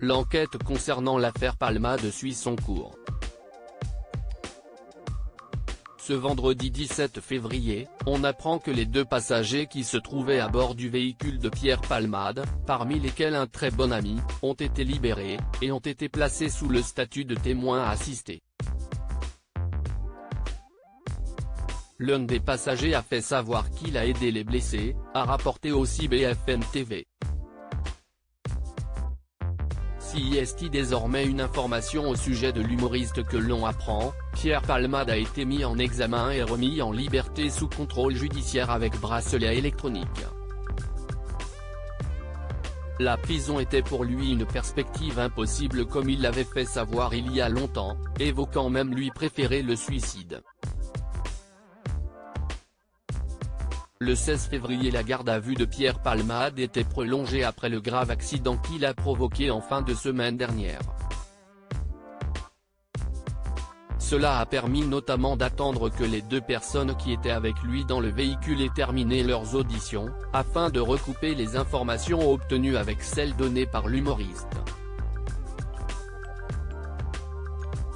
L'enquête concernant l'affaire Palmade suit son cours. Ce vendredi 17 février, on apprend que les deux passagers qui se trouvaient à bord du véhicule de Pierre Palmade, parmi lesquels un très bon ami, ont été libérés, et ont été placés sous le statut de témoins assistés. L'un des passagers a fait savoir qu'il a aidé les blessés, a rapporté aussi BFM TV. Si est désormais une information au sujet de l'humoriste que l'on apprend, Pierre Palmade a été mis en examen et remis en liberté sous contrôle judiciaire avec bracelet électronique. La prison était pour lui une perspective impossible comme il l'avait fait savoir il y a longtemps, évoquant même lui préférer le suicide. Le 16 février, la garde à vue de Pierre Palmade était prolongée après le grave accident qu'il a provoqué en fin de semaine dernière. Cela a permis notamment d'attendre que les deux personnes qui étaient avec lui dans le véhicule aient terminé leurs auditions, afin de recouper les informations obtenues avec celles données par l'humoriste.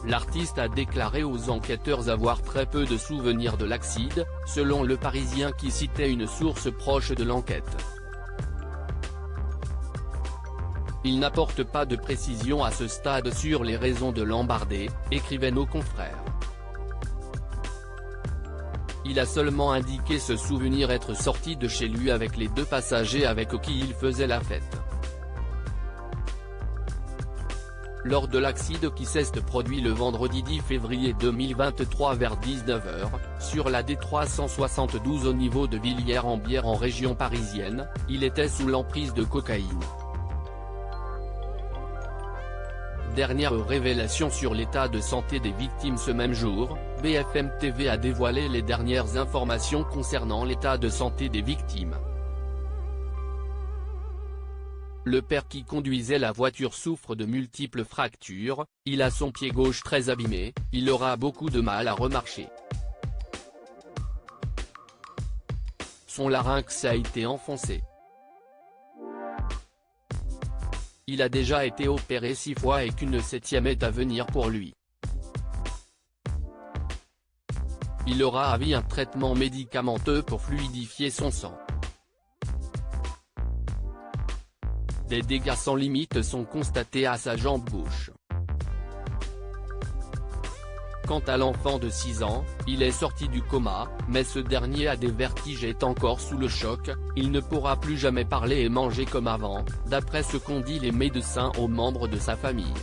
L'artiste a déclaré aux enquêteurs avoir très peu de souvenirs de l'accident, selon Le Parisien qui citait une source proche de l'enquête. Il n'apporte pas de précision à ce stade sur les raisons de l'embardé, écrivaient nos confrères. Il a seulement indiqué se souvenir être sorti de chez lui avec les deux passagers avec qui il faisait la fête. Lors de l'accident qui s'est produit le vendredi 10 février 2023 vers 19h, sur la D372 au niveau de Villiers-en-Bière en région parisienne, il était sous l'emprise de cocaïne. Dernière révélation sur l'état de santé des victimes ce même jour, BFM TV a dévoilé les dernières informations concernant l'état de santé des victimes. Le père qui conduisait la voiture souffre de multiples fractures, il a son pied gauche très abîmé, il aura beaucoup de mal à remarcher. Son larynx a été enfoncé. Il a déjà été opéré 6 fois et qu'une 7e est à venir pour lui. Il aura à vie un traitement médicamenteux pour fluidifier son sang. Des dégâts sans limite sont constatés à sa jambe gauche. Quant à l'enfant de 6 ans, il est sorti du coma, mais ce dernier a des vertiges et est encore sous le choc, il ne pourra plus jamais parler et manger comme avant, d'après ce qu'ont dit les médecins aux membres de sa famille.